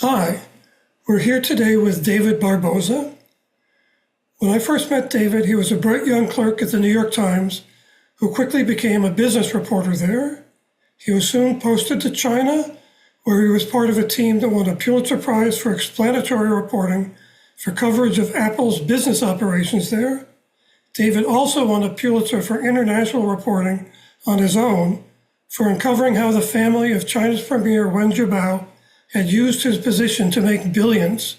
Hi, we're here today with David Barboza. When I first met David, he was a bright young clerk at the New York Times who quickly became a business reporter there. He was soon posted to China, where he was part of a team that won a Pulitzer Prize for explanatory reporting for coverage of Apple's business operations there. David also won a Pulitzer for international reporting on his own for uncovering how the family of China's premier Wen Jiabao had used his position to make billions.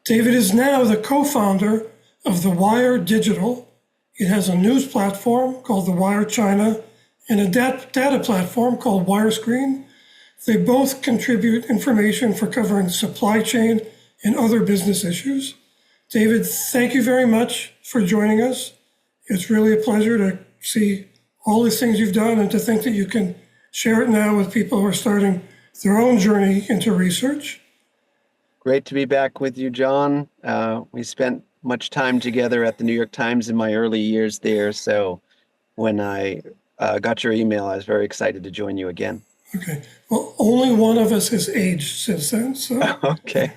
David is now the co-founder of The Wire Digital. It has a news platform called The Wire China and a data platform called Wirescreen. They both contribute information for covering supply chain and other business issues. David, thank you very much for joining us. It's really a pleasure to see all the things you've done and to think that you can share it now with people who are starting their own journey into research. Great to be back with you, John. We spent much time together at the New York Times in my early years there. So when I got your email, I was very excited to join you again. Okay. Well, only one of us has aged since then. So, Okay.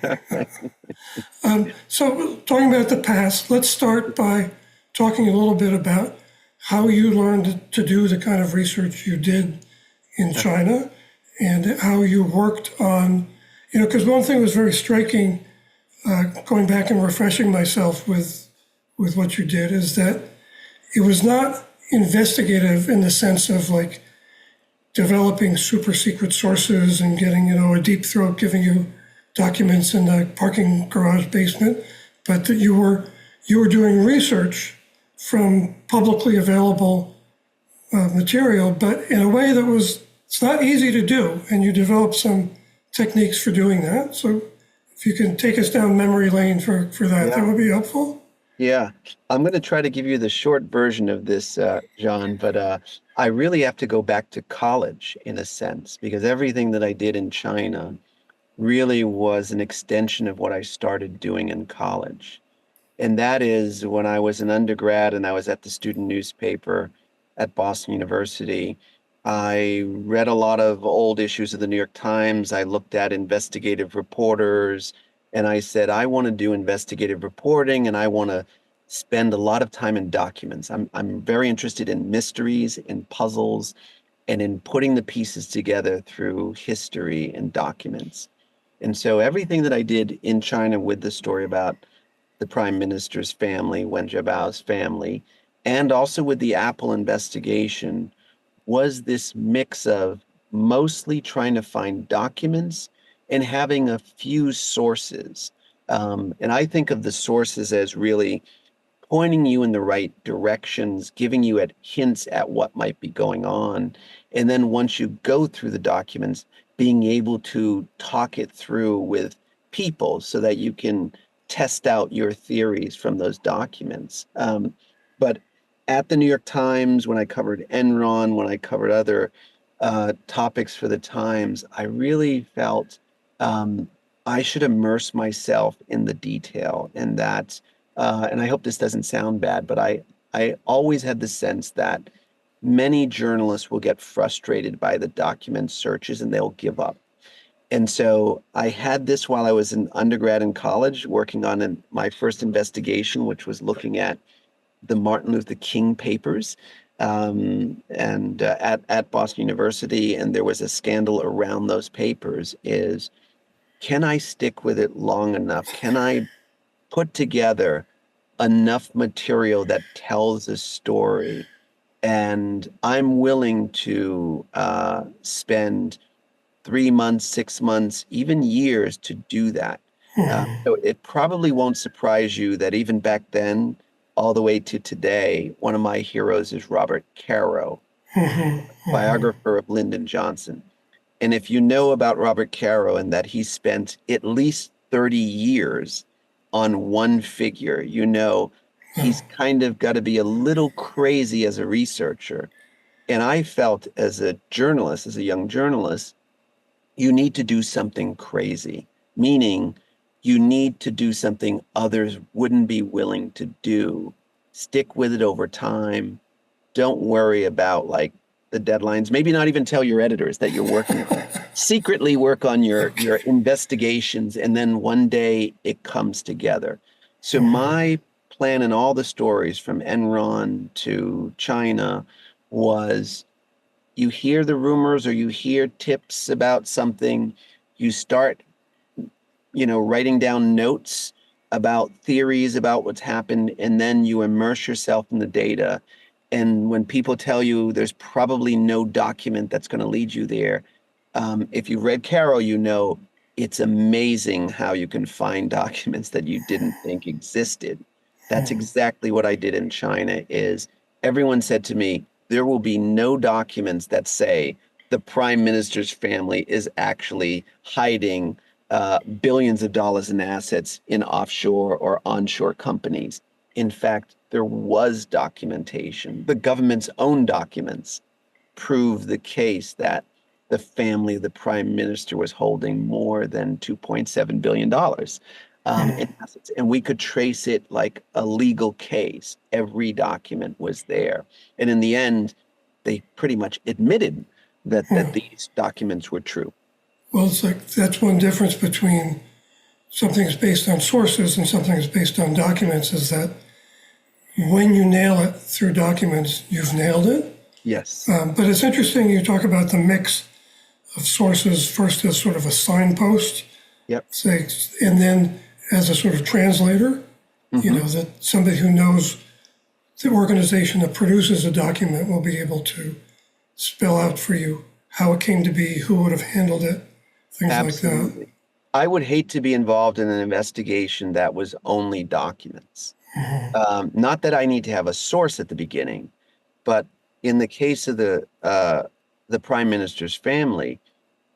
so talking about the past, let's start by talking a little bit about how you learned to do the kind of research you did in China and how you worked on, because one thing was very striking, going back and refreshing myself with what you did, is that it was not investigative in the sense of like developing super secret sources and getting, a deep throat giving you documents in the parking garage basement, but that you were doing research from publicly available material, but in a way that it's not easy to do, and you developed some techniques for doing that. So if you can take us down memory lane for that, that would be helpful. Yeah, I'm going to try to give you the short version of this, John, but I really have to go back to college in a sense, because everything that I did in China really was an extension of what I started doing in college. And that is when I was an undergrad and I was at the student newspaper at Boston University. I read a lot of old issues of the New York Times. I looked at investigative reporters and I said, I want to do investigative reporting and I want to spend a lot of time in documents. I'm very interested in mysteries, in puzzles, and in putting the pieces together through history and documents. And so everything that I did in China with the story about the prime minister's family, Wen Jiabao's family, and also with the Apple investigation was this mix of mostly trying to find documents and having a few sources. And I think of the sources as really pointing you in the right directions, giving you hints at what might be going on. And then once you go through the documents, being able to talk it through with people so that you can test out your theories from those documents. But at the New York Times, when I covered Enron, when I covered other topics for the Times, I really felt I should immerse myself in the detail, and that, and I hope this doesn't sound bad, but I always had the sense that many journalists will get frustrated by the document searches and they'll give up. And so I had this while I was an undergrad in college, working on my first investigation, which was looking at the Martin Luther King papers and at Boston University. And there was a scandal around those papers is, can I stick with it long enough? Can I put together enough material that tells a story? And I'm willing to spend 3 months, 6 months, even years to do that. So it probably won't surprise you that even back then, all the way to today, one of my heroes is Robert Caro, biographer of Lyndon Johnson. And if you know about Robert Caro and that he spent at least 30 years on one figure, he's kind of got to be a little crazy as a researcher. And I felt as a journalist, as a young journalist, you need to do something crazy, meaning you need to do something others wouldn't be willing to do. Stick with it over time. Don't worry about like the deadlines, maybe not even tell your editors that you're working on it. Secretly work on your investigations, and then one day it comes together. So my plan in all the stories from Enron to China was, you hear the rumors or you hear tips about something, you start, writing down notes about theories about what's happened, and then you immerse yourself in the data. And when people tell you there's probably no document that's going to lead you there, if you've read Carol, it's amazing how you can find documents that you didn't think existed. That's exactly what I did in China. Is everyone said to me, there will be no documents that say the prime minister's family is actually hiding billions of dollars in assets in offshore or onshore companies. In fact, there was documentation. The government's own documents prove the case that the family of the prime minister was holding more than $2.7 billion in assets. And we could trace it like a legal case. Every document was there. And in the end, they pretty much admitted that these documents were true. Well, it's like that's one difference between something that's based on sources and something that's based on documents, is that when you nail it through documents, you've nailed it. Yes. But it's interesting you talk about the mix of sources, first as sort of a signpost, Yep. say, and then as a sort of translator, that somebody who knows the organization that produces a document will be able to spell out for you how it came to be, who would have handled it, things Absolutely. like that. I would hate to be involved in an investigation that was only documents. Not that I need to have a source at the beginning, but in the case of the prime minister's family,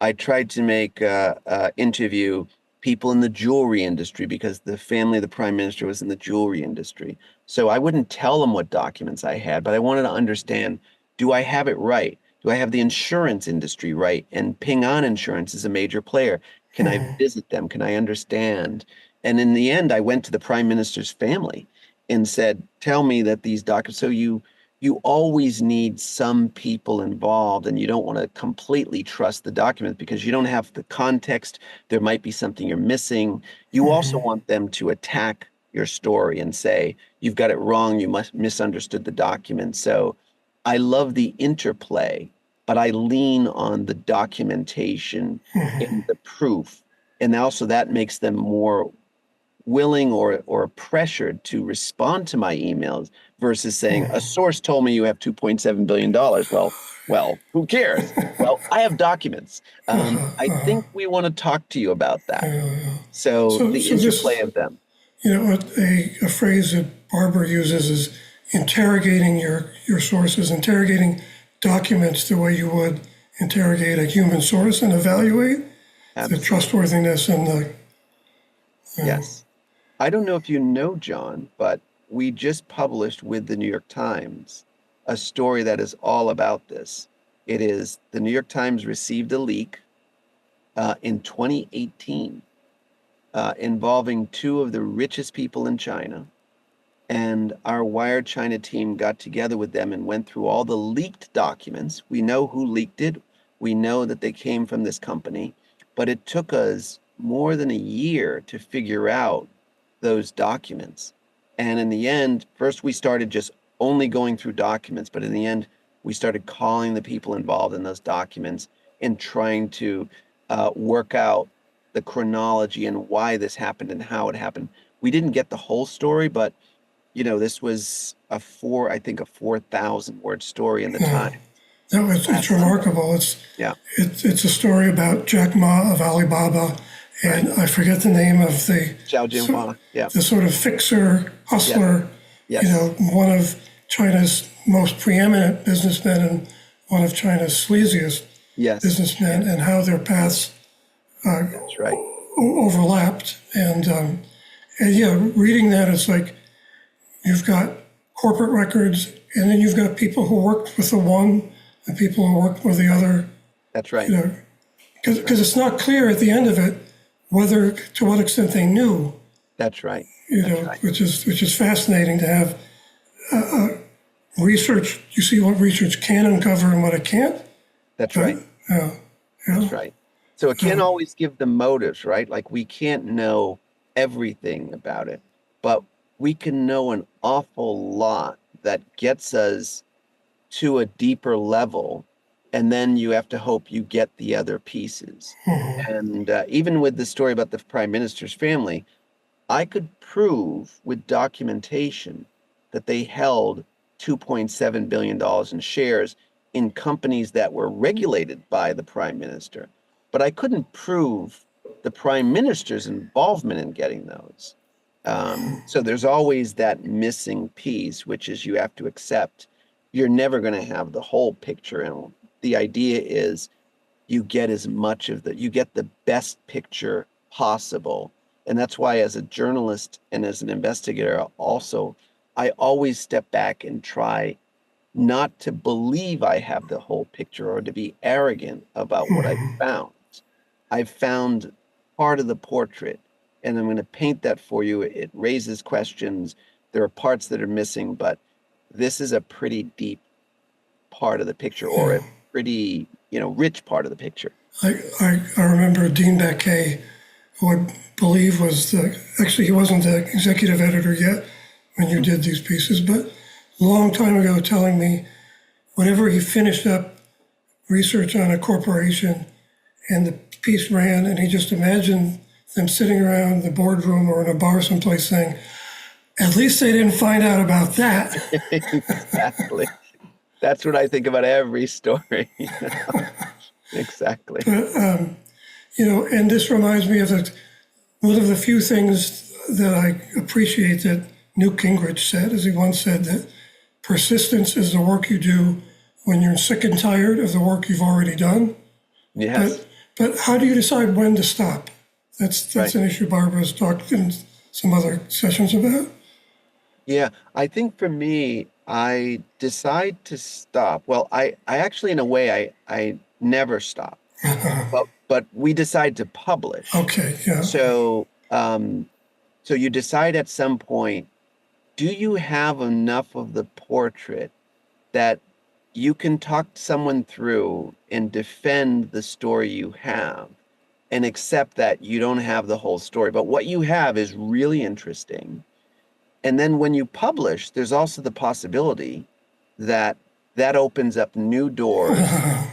I tried to interview people in the jewelry industry, because the family of the prime minister was in the jewelry industry. So I wouldn't tell them what documents I had, but I wanted to understand, do I have it right? Do I have the insurance industry right? And Ping An Insurance is a major player. Can I visit them? Can I understand? And in the end, I went to the prime minister's family and said, tell me that these documents, so you always need some people involved, and you don't want to completely trust the document because you don't have the context. There might be something you're missing. You also want them to attack your story and say, you've got it wrong, you misunderstood the document. So I love the interplay, but I lean on the documentation and the proof. And also that makes them more willing or pressured to respond to my emails versus saying, a source told me you have $2.7 billion. Well, who cares? Well, I have documents. I think we want to talk to you about that. So the interplay of them. A phrase that Barbara uses is interrogating your sources, interrogating documents the way you would interrogate a human source and evaluate the trustworthiness and the... Yes. I don't know if you know, John, but we just published with the New York Times a story that is all about this. It is the New York Times received a leak in 2018 involving two of the richest people in China. And our Wired China team got together with them and went through all the leaked documents. We know who leaked it. We know that they came from this company, but it took us more than a year to figure out those documents. And in the end, first we started just only going through documents, but in the end, we started calling the people involved in those documents and trying to work out the chronology and why this happened and how it happened. We didn't get the whole story, but this was a 4,000 word story in the Times. No, it's remarkable. It's a story about Jack Ma of Alibaba, and I forget the name of the Zhao Jinhua. The sort of fixer, hustler, one of China's most preeminent businessmen and one of China's sleaziest businessmen, and how their paths overlapped. And reading that, it's like you've got corporate records, and then you've got people who worked with the one and people who worked with the other. That's right. Because it's not clear at the end of it whether, to what extent they knew. That's right. Which is fascinating to have research, you see what research can uncover and what it can't. That's right. Yeah, That's yeah, right. So it can't always give the motives, right? Like we can't know everything about it, but we can know an awful lot that gets us to a deeper level. And then you have to hope you get the other pieces. And even with the story about the prime minister's family, I could prove with documentation that they held $2.7 billion in shares in companies that were regulated by the prime minister. But I couldn't prove the prime minister's involvement in getting those. So there's always that missing piece, which is you have to accept you're never going to have the whole picture. And the idea is you get as much of you get the best picture possible. And that's why, as a journalist and as an investigator, also, I always step back and try not to believe I have the whole picture or to be arrogant about what I've found. I've found part of the portrait, and I'm going to paint that for you. It raises questions. There are parts that are missing, but this is a pretty deep part of the picture, or a pretty, rich part of the picture. I remember Dean Baquet, who I believe was actually he wasn't the executive editor yet when you did these pieces, but a long time ago telling me whenever he finished up research on a corporation and the piece ran and he just imagined them sitting around the boardroom or in a bar someplace saying, at least they didn't find out about that. Exactly. That's what I think about every story. Exactly. And this reminds me of one of the few things that I appreciate that Newt Gingrich said, as he once said, that persistence is the work you do when you're sick and tired of the work you've already done. Yes. But how do you decide when to stop? That's Right. an issue Barbara's talked in some other sessions about. Yeah, I think for me, I decide to stop. Well, I actually, in a way, I never stop, but we decide to publish. Okay, yeah. So you decide at some point, do you have enough of the portrait that you can talk someone through and defend the story you have and accept that you don't have the whole story, but what you have is really interesting. And then when you publish, there's also the possibility that that opens up new doors.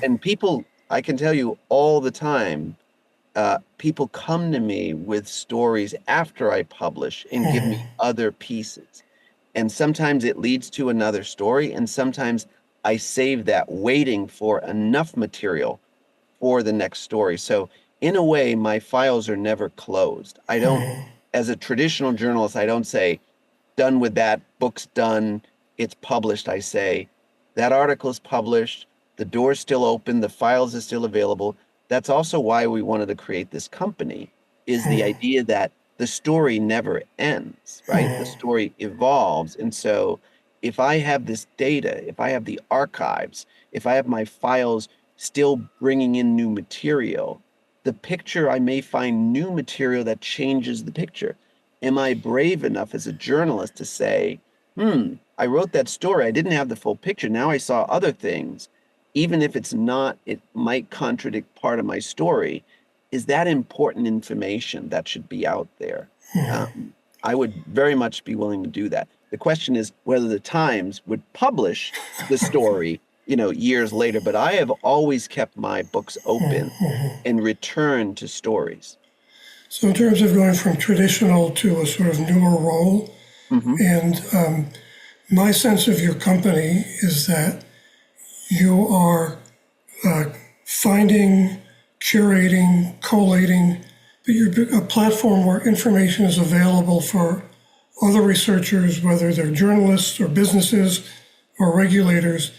And people, I can tell you all the time, people come to me with stories after I publish and give me other pieces. And sometimes it leads to another story. And sometimes I save that waiting for enough material for the next story. So in a way, my files are never closed. I don't, as a traditional journalist, I don't say, done with that, book's done, it's published. I say, that article is published, the door's still open, the files are still available. That's also why we wanted to create this company, is the idea that the story never ends, right? The story evolves. And so if I have this data, if I have the archives, if I have my files still bringing in new material, the picture, I may find new material that changes the picture. Am I brave enough as a journalist to say, I wrote that story, I didn't have the full picture, now I saw other things, even if it's not, it might contradict part of my story. Is that important information that should be out there? I would very much be willing to do that. The question is whether the Times would publish the story, years later. But I have always kept my books open and returned to stories. So in terms of going from traditional to a sort of newer role, and my sense of your company is that you are finding, curating, collating, but you're a platform where information is available for other researchers, whether they're journalists or businesses or regulators,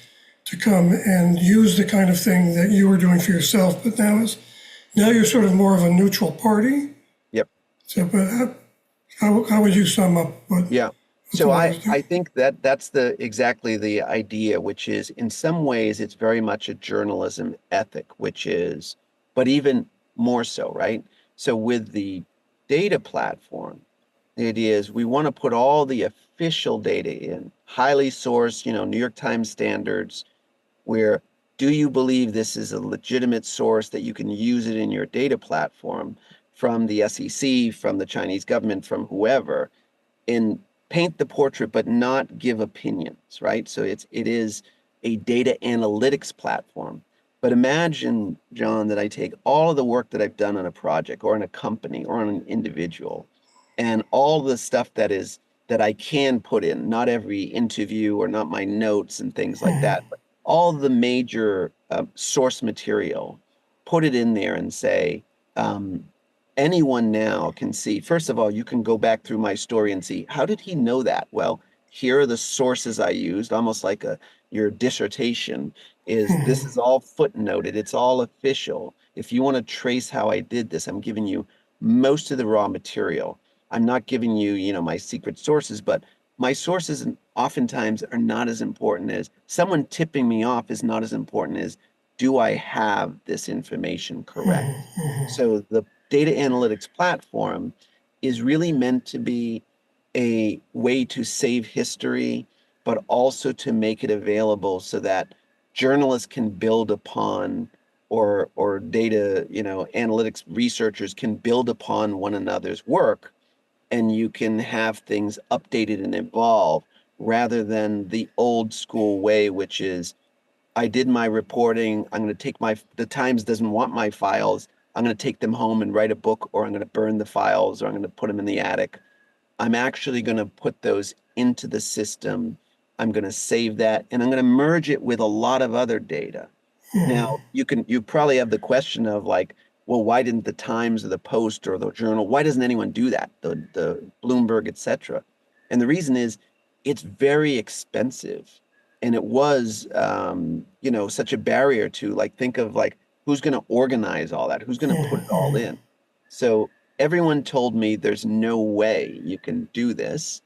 to come and use the kind of thing that you were doing for yourself, but now you're sort of more of a neutral party. Yep. So, but how would you sum up what? Yeah. So I think that's exactly the idea, which is in some ways it's very much a journalism ethic, but even more so, right? So with the data platform, The idea is we want to put all the official data in, highly sourced, New York Times standards, where do you believe this is a legitimate source that you can use it in your data platform from the SEC, from the Chinese government, from whoever, and paint the portrait, but not give opinions, right? So it is a data analytics platform. But imagine, John, that I take all of the work that I've done on a project or in a company or on an individual, and all the stuff that I can put in, not every interview or not my notes and things like that, but all the major source material, put it in there and say, um, anyone now can see, first of all, you can go back through my story and see, how did he know that? Well, here are the sources I used, almost like your dissertation is this is all footnoted, it's all official. If you want to trace how I did this, I'm giving you most of the raw material. I'm not giving you, my secret sources, but my sources oftentimes are not as important as someone tipping me off is not as important as do I have this information correct? So the data analytics platform is really meant to be a way to save history, but also to make it available so that journalists can build upon or data, analytics researchers can build upon one another's work, and you can have things updated and evolve rather than the old school way, which is I did my reporting. I'm going to take the Times doesn't want my files. I'm going to take them home and write a book, or I'm going to burn the files, or I'm going to put them in the attic. I'm actually going to put those into the system. I'm going to save that, and I'm going to merge it with a lot of other data. Now, you probably have the question of like, well, why didn't the Times or the Post or the Journal, why doesn't anyone do that? The Bloomberg, et cetera. And the reason is it's very expensive. And it was, such a barrier to like, think of like, who's going to organize all that? Who's going to put it all in? So everyone told me there's no way you can do this.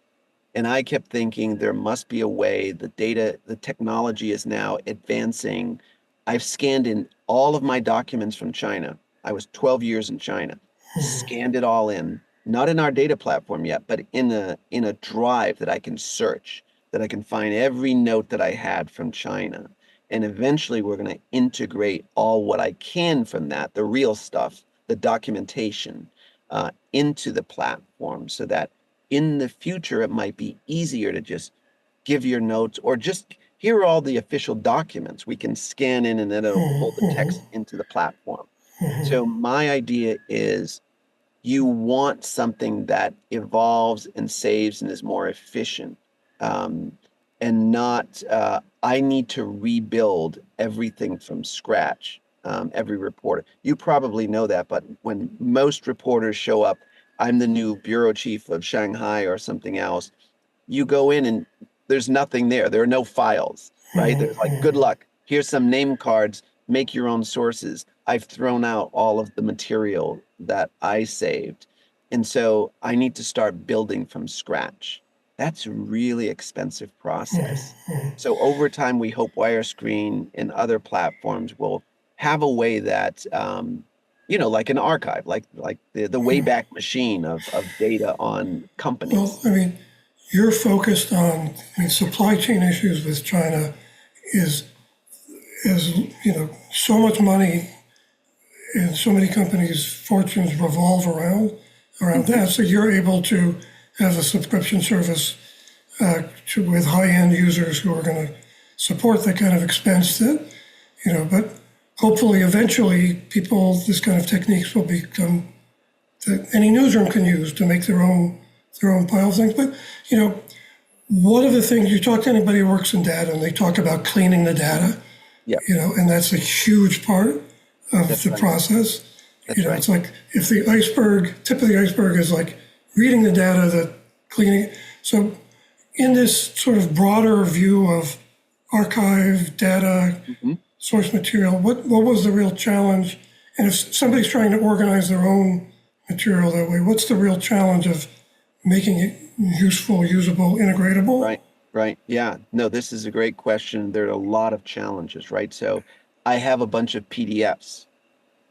And I kept thinking there must be a way. The technology is now advancing. I've scanned in all of my documents from China. I was 12 years in China, scanned it all in, not in our data platform yet, but in a drive that I can search, that I can find every note that I had from China. And eventually we're going to integrate all what I can from that, the real stuff, the documentation, into the platform so that in the future, it might be easier to just give your notes or just here are all the official documents we can scan in and then it'll pull the text into the platform. So my idea is you want something that evolves and saves and is more efficient, and not, I need to rebuild everything from scratch, every reporter. You probably know that, but when most reporters show up, I'm the new bureau chief of Shanghai or something else. You go in and there's nothing there. There are no files, right? There's like, good luck. Here's some name cards. Make your own sources. I've thrown out all of the material that I saved. And so I need to start building from scratch. That's a really expensive process. So over time, we hope Wirescreen and other platforms will have a way that, like an archive, like the Wayback Machine of data on Well, companies. I mean, you're focused on, supply chain issues with China is, so much money and so many companies' fortunes revolve around that. So you're able to have a subscription service with high-end users who are going to support that kind of expense that, but hopefully eventually this kind of techniques will become that any newsroom can use to make their own pile of things. But, one of the things you talk to anybody who works in data and they talk about cleaning the data, Yeah, and that's a huge part of that's the right. process. That's right. It's like if the tip of the iceberg is like reading the data, that cleaning it. So in this sort of broader view of archive data, Mhm. source material, what was the real challenge? And if somebody's trying to organize their own material that way, what's the real challenge of making it useful, usable, integratable? Right, right. Yeah. No, this is a great question. There are a lot of challenges, right? So I have a bunch of PDFs.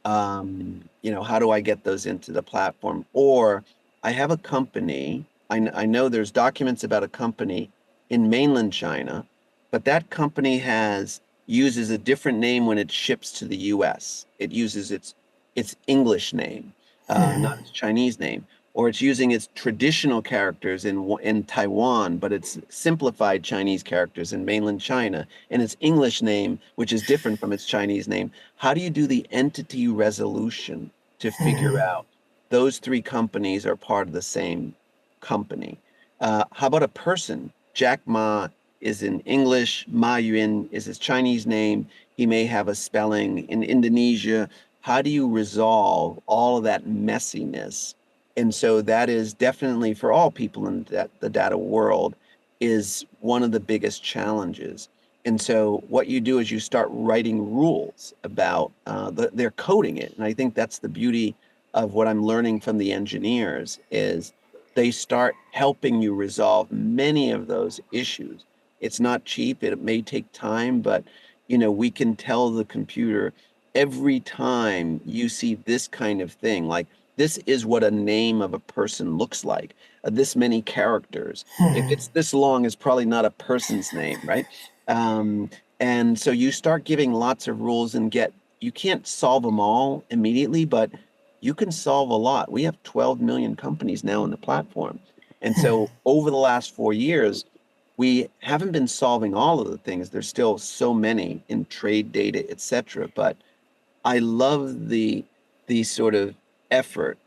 How do I get those into the platform? Or I have a company. I know there's documents about a company in mainland China, but that company uses a different name when it ships to the US. It uses its English name, not its Chinese name, or it's using its traditional characters in Taiwan, but it's simplified Chinese characters in mainland China, and its English name, which is different from its Chinese name. How do you do the entity resolution to figure out those three companies are part of the same company? How about a person? Jack Ma is in English, Ma Yun is his Chinese name. He may have a spelling in Indonesia. How do you resolve all of that messiness? And so that is definitely for all people in the data world is one of the biggest challenges. And so what you do is you start writing rules about they're coding it. And I think that's the beauty of what I'm learning from the engineers is they start helping you resolve many of those issues. It's not cheap, it may take time, but we can tell the computer every time you see this kind of thing, like this is what a name of a person looks like, this many characters. If it's this long, it's probably not a person's name, right? Um, and so you start giving lots of rules and you can't solve them all immediately, but you can solve a lot. We have 12 million companies now on the platform. And so over the last 4 years, we haven't been solving all of the things. There's still so many in trade data, et cetera. But I love the sort of effort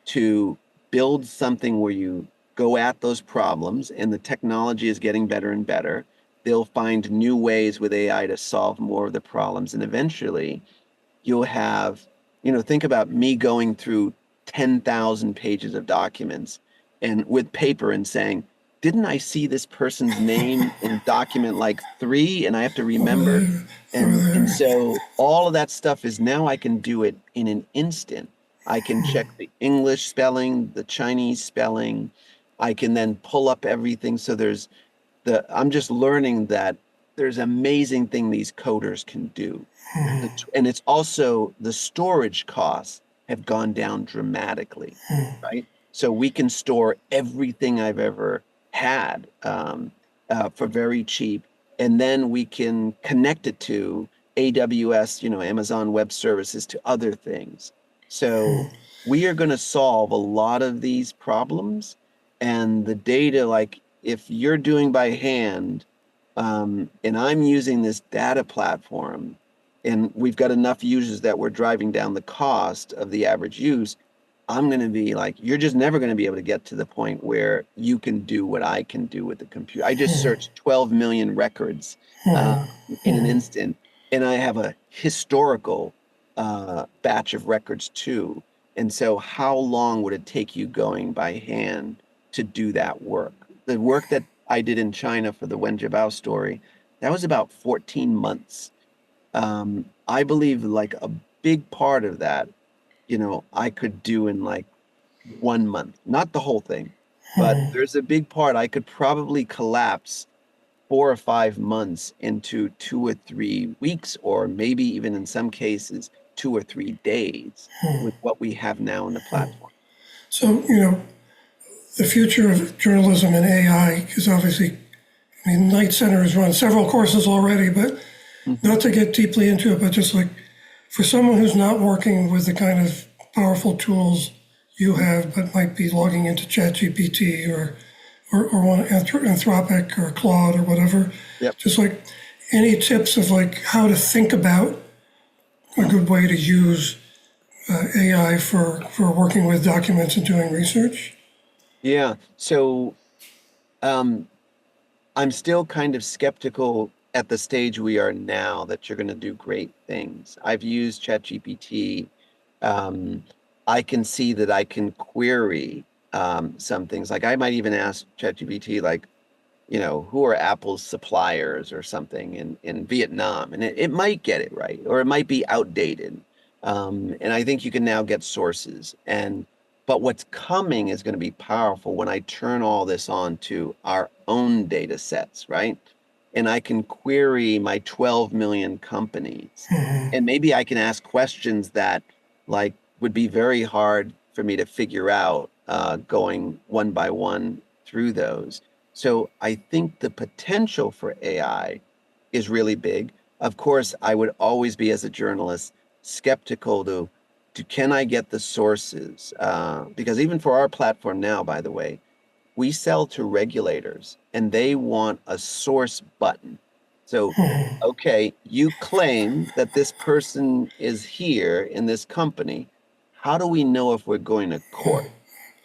to build something where you go at those problems and the technology is getting better and better. They'll find new ways with AI to solve more of the problems. And eventually you'll have, think about me going through 10,000 pages of documents and with paper and saying, didn't I see this person's name in document like 3 and I have to remember? And so all of that stuff is now I can do it in an instant. I can check the English spelling, the Chinese spelling. I can then pull up everything. So I'm just learning that there's amazing thing these coders can do. And it's also the storage costs have gone down dramatically, right? So we can store everything I've ever had for very cheap, and then we can connect it to AWS, Amazon Web Services, to other things. So we are going to solve a lot of these problems, and the data, like if you're doing by hand, and I'm using this data platform, and we've got enough users that we're driving down the cost of the average use, I'm going to be like, you're just never going to be able to get to the point where you can do what I can do with the computer. I just searched 12 million records in an instant, and I have a historical batch of records too. And so how long would it take you going by hand to do that work? The work that I did in China for the Wen Jiabao story, that was about 14 months. I believe like a big part of that, I could do in like 1 month, not the whole thing, but there's a big part I could probably collapse 4 or 5 months into 2 or 3 weeks, or maybe even in some cases 2 or 3 days with what we have now in the platform. So, the future of journalism and AI is obviously, Knight Center has run several courses already, but not to get deeply into it, but just like for someone who's not working with the kind of powerful tools you have, but might be logging into ChatGPT or one Anthropic or Claude or whatever, just like any tips of like how to think about a good way to use AI for working with documents and doing research? Yeah. So I'm still kind of skeptical at the stage we are now that you're going to do great things. I've used ChatGPT. I can see that I can query some things. Like I might even ask ChatGPT, like, who are Apple's suppliers or something in Vietnam? And it might get it right, or it might be outdated. And I think you can now get sources. But what's coming is going to be powerful when I turn all this on to our own data sets, right? And I can query my 12 million companies. And maybe I can ask questions that like would be very hard for me to figure out going one by one through those. So I think the potential for AI is really big. Of course, I would always be, as a journalist, skeptical to can I get the sources? Because even for our platform now, by the way, we sell to regulators and they want a source button. So, okay, you claim that this person is here in this company. How do we know if we're going to court?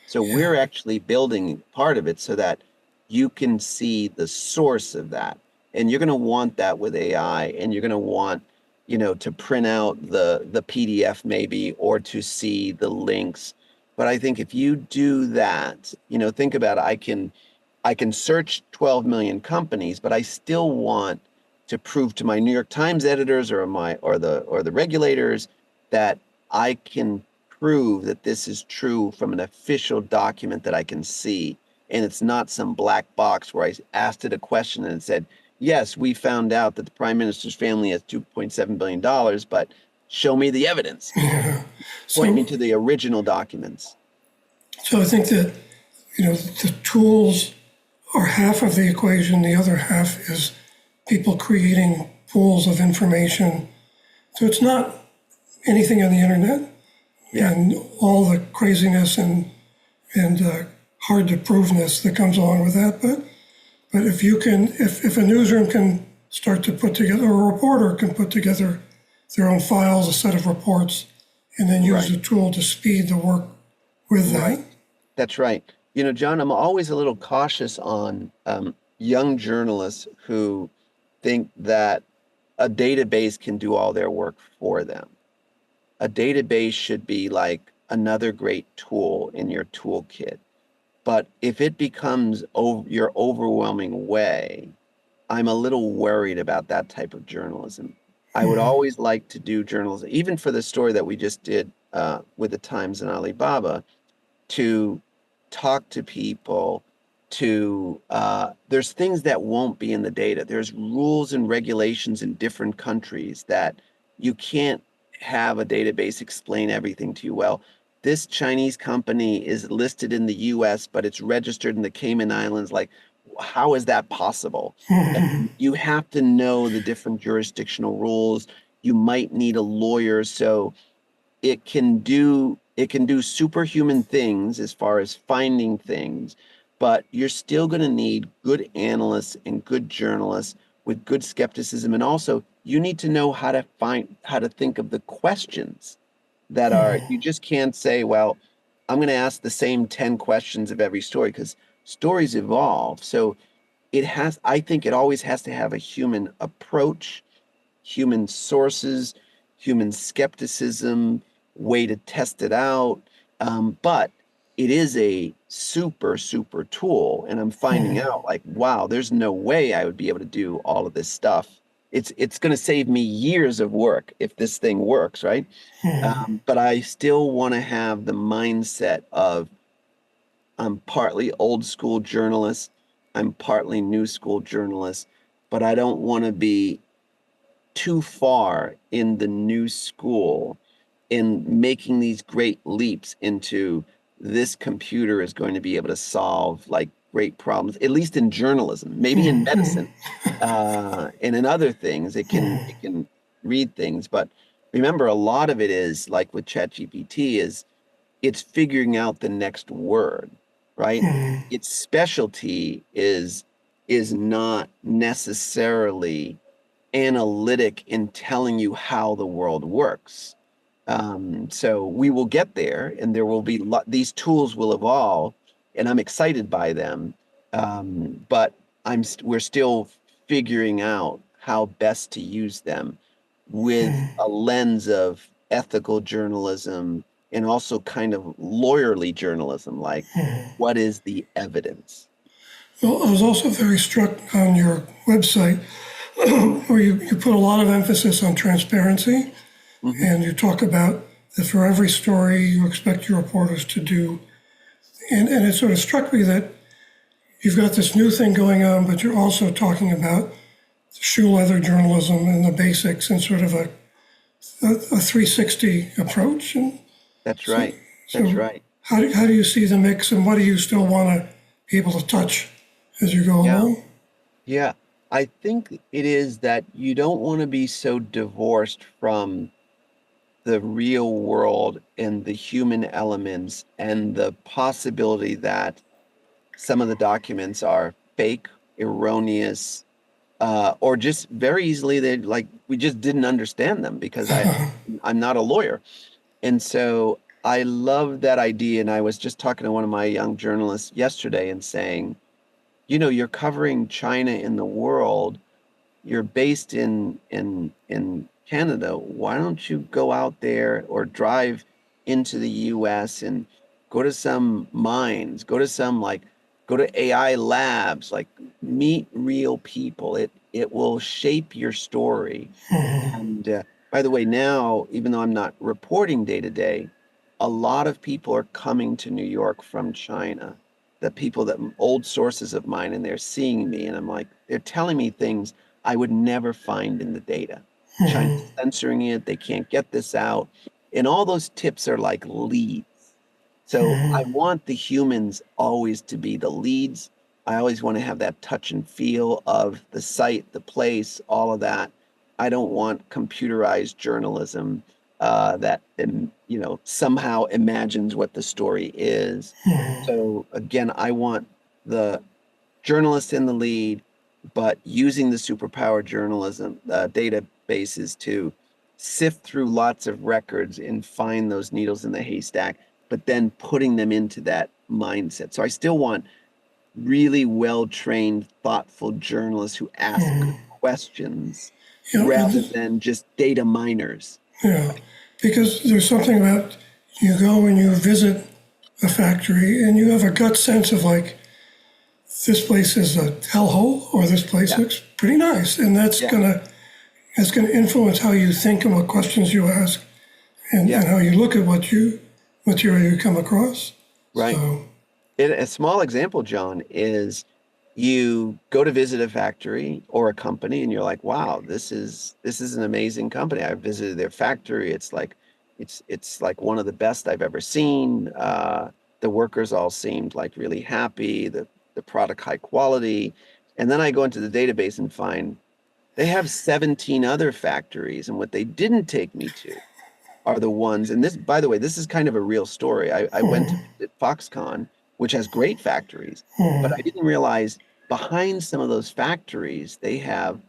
So we're actually building part of it so that you can see the source of that. And you're going to want that with AI, and you're going to want, to print out the PDF maybe, or to see the links. But I think if you do that, think about it, I can search 12 million companies, but I still want to prove to my New York Times editors or the regulators that I can prove that this is true from an official document that I can see. And it's not some black box where I asked it a question and it said, yes, we found out that the prime minister's family has $2.7 billion, but show me the evidence. Yeah. Point me So, to the original documents. so I think that, the tools are half of the equation. The other half is people creating pools of information. So it's not anything on the internet Yeah. and all the craziness and hard to proveness that comes along with that. But if a newsroom can start to put together, or a reporter can put together their own files, a set of reports, and then use Right. the tool to speed the work with Right. that. That's right. John, I'm always a little cautious on young journalists who think that a database can do all their work for them. A database should be like another great tool in your toolkit. But if it becomes your overwhelming way, I'm a little worried about that type of journalism. I would always like to do journalism, even for the story that we just did with the Times and Alibaba, to talk to people, there's things that won't be in the data. There's rules and regulations in different countries that you can't have a database explain everything to you. Well, this Chinese company is listed in the US, but it's registered in the Cayman Islands. Like, how is that possible? And you have to know the different jurisdictional rules. You might need a lawyer. So it can do superhuman things as far as finding things, but you're still going to need good analysts and good journalists with good skepticism. And also, you need to know how to think of the questions that are, you just can't say, well, I'm going to ask the same 10 questions of every story, because stories evolve. So I think it always has to have a human approach, human sources, human skepticism, way to test it out. But it is a super, super tool. And I'm finding out, like, wow, there's no way I would be able to do all of this stuff. It's going to save me years of work if this thing works, right? But I still want to have the mindset of, I'm partly old school journalist, I'm partly new school journalist, but I don't want to be too far in the new school in making these great leaps into this computer is going to be able to solve like great problems, at least in journalism, maybe in medicine, and in other things. It can read things, but remember, a lot of it is like with ChatGPT is it's figuring out the next word, right? Its specialty is not necessarily analytic in telling you how the world works. So we will get there, and there will be these tools will evolve, and I'm excited by them. But we're still figuring out how best to use them with a lens of ethical journalism and also kind of lawyerly journalism, like what is the evidence? Well, I was also very struck on your website where you put a lot of emphasis on transparency, and you talk about that for every story you expect your reporters to do. And it sort of struck me that you've got this new thing going on, but you're also talking about shoe leather journalism and the basics and sort of a 360 approach. And That's right. so That's right. how do you see the mix, and what do you still want to be able to touch as you go Yeah. along? Yeah. I think it is that you don't want to be so divorced from the real world and the human elements and the possibility that some of the documents are fake, erroneous, or just very easily they like we just didn't understand them because I'm not a lawyer. And so I love that idea. And I was just talking to one of my young journalists yesterday and saying, you're covering China in the world. You're based in Canada. Why don't you go out there or drive into the US and go to some mines, go to AI labs, like meet real people. It will shape your story. And by the way, now, even though I'm not reporting day to day, a lot of people are coming to New York from China. The people that old sources of mine, and they're seeing me, and I'm like, they're telling me things I would never find in the data. China's censoring it, they can't get this out. And all those tips are like leads. So I want the humans always to be the leads. I always want to have that touch and feel of the site, the place, all of that. I don't want computerized journalism that somehow imagines what the story is. So again, I want the journalist in the lead, but using the superpower journalism databases to sift through lots of records and find those needles in the haystack, but then putting them into that mindset. So I still want really well-trained, thoughtful journalists who ask good questions You know, rather than just data miners. yeah, because there's something about you go and you visit a factory and you have a gut sense of like, this place is a hellhole or this place Yeah. looks pretty nice, and Yeah. that's gonna influence how you think and what questions you ask, and Yeah. how you look at material you come across. Right. So A small example, John, is you go to visit a factory or a company and you're like, wow, this is an amazing company. I visited their factory. It's like one of the best I've ever seen. The workers all seemed like really happy, the product high quality. And then I go into the database and find they have 17 other factories, and what they didn't take me to are the ones, and this, by the way, this is kind of a real story. I went to visit Foxconn, which has great factories, but I didn't realize behind some of those factories, they have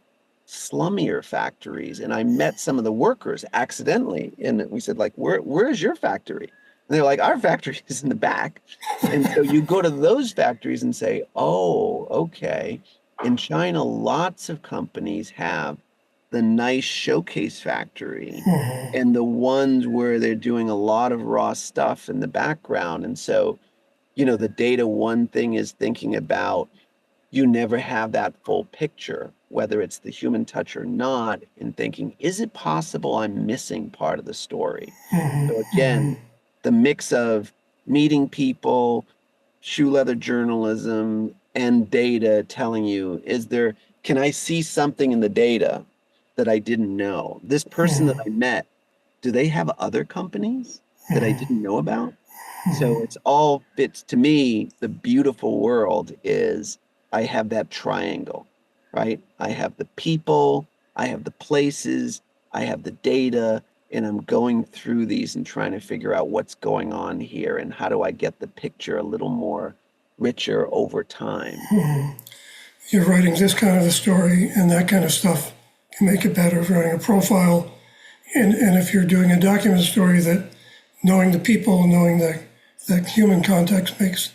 slummier factories. And I met some of the workers accidentally. And we said, like, where is your factory? And they're like, our factory is in the back. And so you go to those factories and say, oh, okay. In China, lots of companies have the nice showcase factory and the ones where they're doing a lot of raw stuff in the background. And so, the data one thing is thinking about, you never have that full picture, whether it's the human touch or not, and thinking, is it possible I'm missing part of the story? So again, the mix of meeting people, shoe leather journalism, and data telling you, can I see something in the data that I didn't know? This person that I met, do they have other companies that I didn't know about? So it's all fits to me. The beautiful world is I have that triangle, right? I have the people, I have the places, I have the data, and I'm going through these and trying to figure out what's going on here and how do I get the picture a little more richer over time. you're writing this kind of a story, and that kind of stuff can make it better. If you're writing a profile, and if you're doing a document story, that knowing the people and knowing that human context makes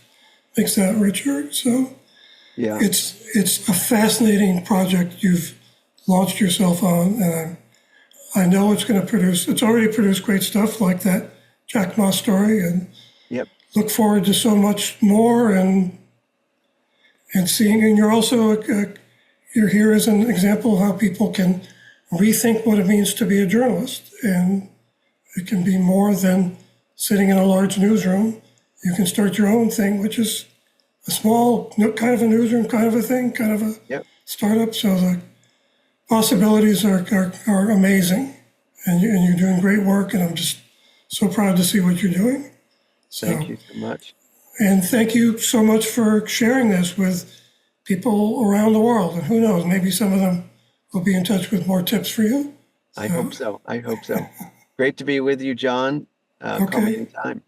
that richer. So Yeah. it's a fascinating project you've launched yourself on, and I know it's going to produce. It's already produced great stuff like that Jack Ma story, and Yep. look forward to so much more and seeing. And you're also you're here as an example of how people can rethink what it means to be a journalist, and it can be more than sitting in a large newsroom. You can start your own thing, which is a small kind of a newsroom, kind of a thing, kind of a Yep. startup. So the possibilities are amazing, and you're doing great work, and I'm just so proud to see what you're doing. Thank So, you so much. and thank you so much for sharing this with people around the world. And who knows, maybe some of them will be in touch with more tips for you. I So, hope so. I hope so. Great to be with you, John. Call me okay. anytime.